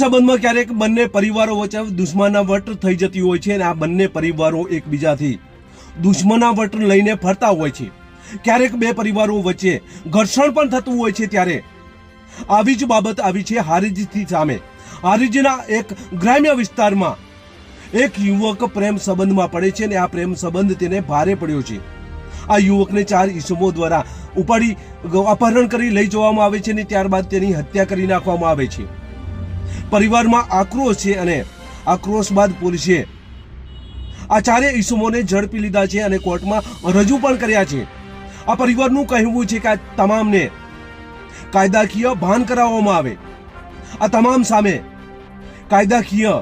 સંબંધમાં ક્યારેક બંને પરિવારો વચ્ચે દુશ્મનાવટ થઈ જતી હોય છે અને આ બંને પરિવારો એકબીજાથી દુશ્મનાવટ લઈને ફરતા હોય છે। ક્યારેક બે પરિવારો વચ્ચે ઘર્ષણ પણ થતું હોય છે। ત્યારે આવી જ બાબત આવી છે હારીજથી સામે। હારીજના એક ગ્રામ્ય વિસ્તારમાં એક યુવક પ્રેમ સંબંધમાં પડે છે અને આ પ્રેમ સંબંધ તેને ભારે પડ્યો છે। આ યુવકને 4 ઈસમો દ્વારા ઉપાડી અપહરણ કરી લઈ જવામાં આવે છે અને ત્યારબાદ તેની હત્યા કરી નાખવામાં આવે છે। પરિવારમાં આક્રોશ છે અને આક્રોશ બાદ પોલીસે આ 4 ઈસમોને ઝડપી લીધા છે અને કોર્ટમાં રજૂ પણ કર્યા છે। આ પરિવારનું કહેવું છે કે આ તમામને કાયદાકીય ભાન કરાવવામાં આવે, આ તમામ સામે કાયદાકીય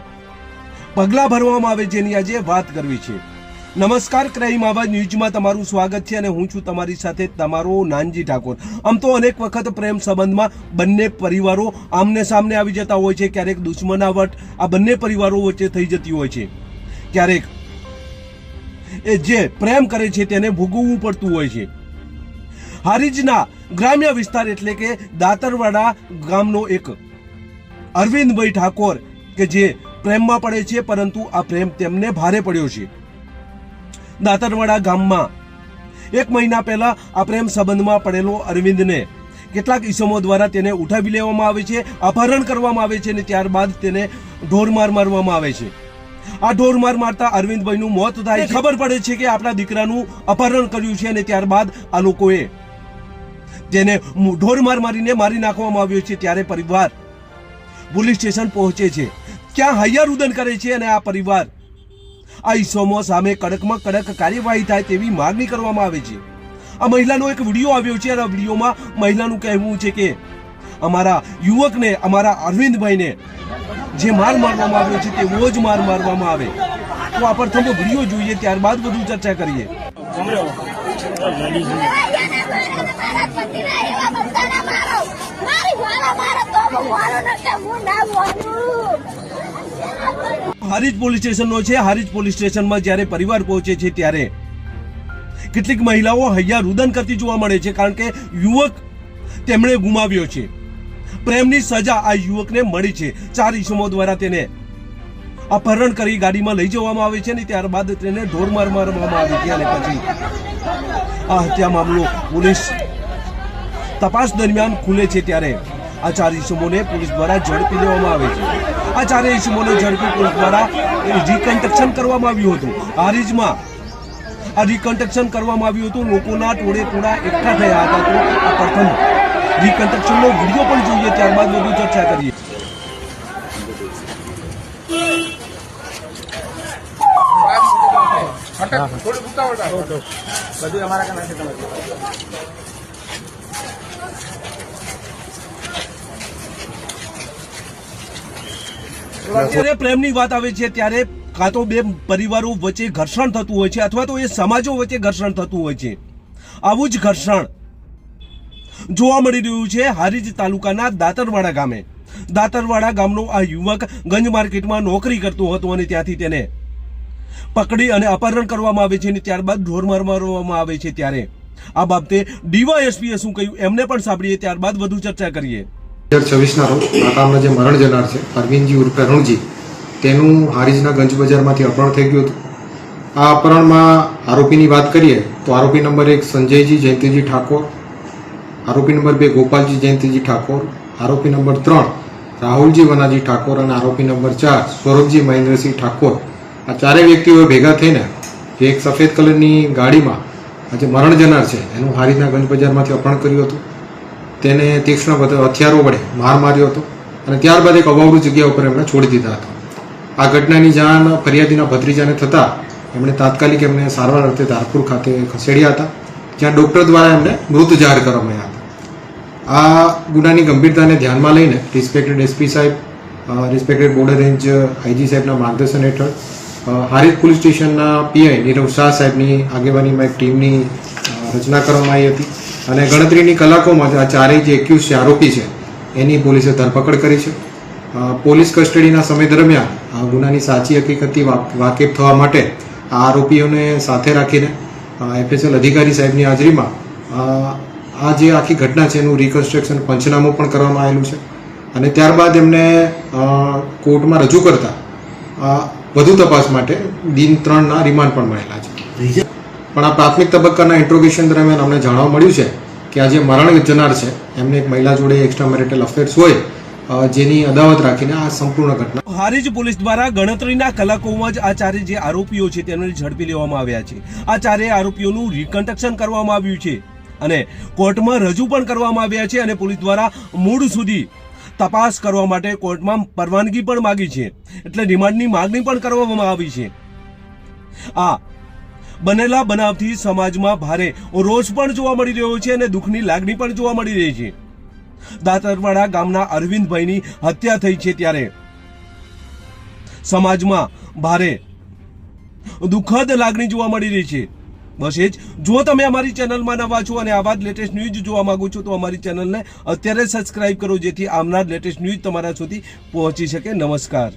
પગલાં ભરવામાં આવે, જેની આજે વાત કરવી છે। નમસ્કાર, ક્રાઇમ આવાજ ન્યૂઝમાં તમારું સ્વાગત છે અને હું છું તમારી સાથે તમારો નાનજી ઠાકોર। આમ તો અનેક વખત પ્રેમ સંબંધમાં બંને પરિવારો આમને સામને આવી જતા હોય છે। ક્યારેક દુશ્મનાવટ આ બંને પરિવારો વચ્ચે થઈ જતી હોય છે। ક્યારેક એ જે પ્રેમ કરે છે તેને ભોગવવું પડતું હોય છે। હારીજના ગ્રામ્ય વિસ્તાર એટલે કે દાતરવાડા ગામનો એક અરવિંદભાઈ ઠાકોર કે જે પ્રેમમાં પડે છે, પરંતુ આ પ્રેમ તેમને ભારે પડ્યો છે। દાતરવાડા ગામમાં 1 મહિના પહેલા આ પ્રેમ સંબંધમાં પડેલો અરવિંદને કેટલાક ઈસમો દ્વારા તેને ઉઠાવી લેવામાં આવે છે, અપહરણ કરવામાં આવે છે અને ત્યારબાદ તેને ઢોરમાર મારવામાં આવે છે। આ ઢોરમાર મારતા અરવિંદભાઈનું મોત થાય છે। ખબર પડે છે કે આપણા દીકરાનું અપહરણ કર્યું છે અને ત્યારબાદ આ લોકોએ તેને ઢોરમાર મારીને મારી નાખવામાં આવ્યો છે। ત્યારે પરિવાર પોલીસ સ્ટેશન પહોંચે છે, ત્યાં હૈયારુદન કરે છે અને આ પરિવાર આ ઈસમો સામે કડકમાં કડક કાર્યવાહી થાય તેવી માંગણી કરવામાં આવે છે। આ મહિલાનો એક વિડીયો આવ્યો છે અને આ વિડીયોમાં મહિલાનું કહેવું છે કે અમારા યુવકને, અમારા અરવિંદભાઈને જે માર મારવામાં આવ્યો છે તેવો જ માર મારવામાં આવે। તો આ પ્રથમ વિડીયો જોઈએ, ત્યારબાદ વધુ ચર્ચા કરીએ। હારીજ પોલીસ સ્ટેશનનો છે। હારીજ પોલીસ સ્ટેશનમાં જ્યારે પરિવાર પહોંચે છે ત્યારે કેટલીક મહિલાઓ હૈયારુદન કરતી જોવા મળે છે, કારણ કે યુવક તેમણે ગુમાવ્યો છે। પ્રેમની સજા આ યુવકને મળી છે। 4 ઈસમો દ્વારા તેને અપહરણ કરી ગાડીમાં લઈ જવામાં આવે છે અને ત્યારબાદ તેને ઢોરમાર મારવામાં આવે છે અને પછી આ હત્યા મામલો પોલીસ તપાસ દરમિયાન ખુલે છે। ત્યારે આ 4 ઈસમોને પોલીસ દ્વારા ઝડપી લેવામાં આવે છે। આ 4 ઈસમોને ઝડપી પોલીસ દ્વારા રિકન્સ્ટ્રક્શન કરવામાં આવ્યું હતું। હારીજમાં આ રિકન્સ્ટ્રક્શન કરવામાં આવ્યું હતું, લોકોના ટોળે ટોળા એકઠા થયા હતા। તો આ પ્રથમ રિકન્સ્ટ્રક્શનનો વિડીયો પણ જોઈએ, ત્યારબાદ વધુ ચર્ચા કરીએ। જ્યારે પ્રેમની વાત આવે છે ત્યારે કાં તો બે પરિવારો વચ્ચે ઘર્ષણ થતું હોય છે અથવા તો એ સમાજો વચ્ચે ઘર્ષણ થતું હોય છે। આવું જ ઘર્ષણ જોવા મળી રહ્યું છે હારીજ તાલુકાના દાતરવાડા ગામે। દાતરવાડા ગામનો આ યુવક ગંજ માર્કેટમાં નોકરી કરતો હતો અને ત્યાંથી તેને પકડી અને અપહરણ કરવામાં આવે છે અને ત્યારબાદ ઢોરમાર મારવામાં આવે છે। ત્યારે આ બાબતે ડીવાયએસપીએ શું કહ્યું એમને પણ સાંભળીએ, ત્યારબાદ વધુ ચર્ચા કરીએ। 2026ના રોજ આ કામના જે મરણ જનાર છે અરવિંદજી ઉર્ફે અરુણજી, તેનું હારીજના ગંજ બજારમાંથી અપહરણ થઈ ગયું હતું। આ અપહરણમાં આરોપીની વાત કરીએ તો આરોપી નંબર 1 સંજયજી જયંતિજી ઠાકોર, આરોપી નંબર 2 ગોપાલજી જયંતિજી ઠાકોર, આરોપી નંબર 3 રાહુલજી વનાજી ઠાકોર અને આરોપી નંબર 4 સ્વરૂપજી મહેન્દ્રસિંહ ઠાકોર, આ 4 વ્યક્તિઓ ભેગા થઈને જે એક સફેદ કલરની ગાડીમાં જે મરણ જનાર છે એનું હારીજના ગંજ બજારમાંથી અપહરણ કર્યું હતું। તેને તીક્ષ્ણ હથિયારો વડે માર માર્યો હતો અને ત્યારબાદ એક અવાવરૂ જગ્યા ઉપર એમણે છોડી દીધા હતા। આ ઘટનાની જાણ ફરિયાદીના ભત્રીજાને થતાં એમણે તાત્કાલિક એમને સારવાર અર્થે ધારપુર ખાતે ખસેડ્યા હતા, જ્યાં ડૉક્ટર દ્વારા એમને મૃત જાહેર કરવામાં આવ્યા હતા। આ ગુનાની ગંભીરતાને ધ્યાનમાં લઈને રિસ્પેક્ટેડ એસપી સાહેબ, રિસ્પેક્ટેડ બોર્ડર રેન્જ આઈજી સાહેબના માર્ગદર્શન હેઠળ હારીજ પોલીસ સ્ટેશનના પીઆઈ નીરવ શાહ સાહેબની આગેવાનીમાં એક ટીમની રચના કરવામાં આવી હતી અને ગણતરીની કલાકોમાં આ 4 જે એક્યુઝ છે, આરોપી છે, એની પોલીસે ધરપકડ કરી છે। પોલીસ કસ્ટડીના સમય દરમિયાન આ ગુનાની સાચી હકીકતથી વાકેફ થવા માટે આ આરોપીઓને સાથે રાખીને એફએસએલ અધિકારી સાહેબની હાજરીમાં આ જે આખી ઘટના છે એનું રિકન્સ્ટ્રક્શન પંચનામું પણ કરવામાં આવેલું છે અને ત્યારબાદ એમને કોર્ટમાં રજૂ કરતા વધુ તપાસ માટે દિન 3ના રિમાન્ડ પણ મળેલા છે. પણ આ પ્રાથમિક તબક્કાના ઇન્ટ્રોગેશન દરમિયાન અમને જાણવા મળ્યું છે કે આ જે મરણ જનાર છે એમને એક મહિલા જોડે એક્સ્ટ્રા મેરિટલ અફેર્સ હોય, જેની અદાવત રાખીને આ સંપૂર્ણ ઘટના. હારીજ પોલીસ દ્વારા ગણતરીના કલાકોમાં જ આ ચારે જે આરોપીઓ છે તેમને ઝડપી લેવામાં આવ્યા છે. આ ચારેય આરોપીઓનું રિકન્સ્ટ્રક્શન કરવામાં આવ્યું છે અને કોર્ટમાં રજૂ પણ કરવામાં આવ્યા છે અને પોલીસ દ્વારા મૂળ સુધી તપાસ કરવા માટે કોર્ટમાં પરવાનગી પણ માગી છે, એટલે રિમાન્ડની માગણી પણ કરવામાં આવી છે. આ બનેલા બનાવથી સમાજમાં ભારે રોષ પણ જોવા મળી રહ્યો છે અને દુઃખની લાગણી પણ જોવા મળી રહી છે. દાતરવાડા ગામના અરવિંદભાઈની હત્યા થઈ છે ત્યારે સમાજમાં ભારે દુઃખદ લાગણી જોવા મળી રહી છે. બસ એ જ. જો તમે અમારી ચેનલમાં નવા છો અને આવા જ લેટેસ્ટ ન્યૂઝ જોવા માંગો છો તો અમારી ચેનલને અત્યારે સબસ્ક્રાઇબ કરો, જેથી આવનાર લેટેસ્ટ ન્યૂઝ તમારા સુધી પહોંચી શકે. નમસ્કાર.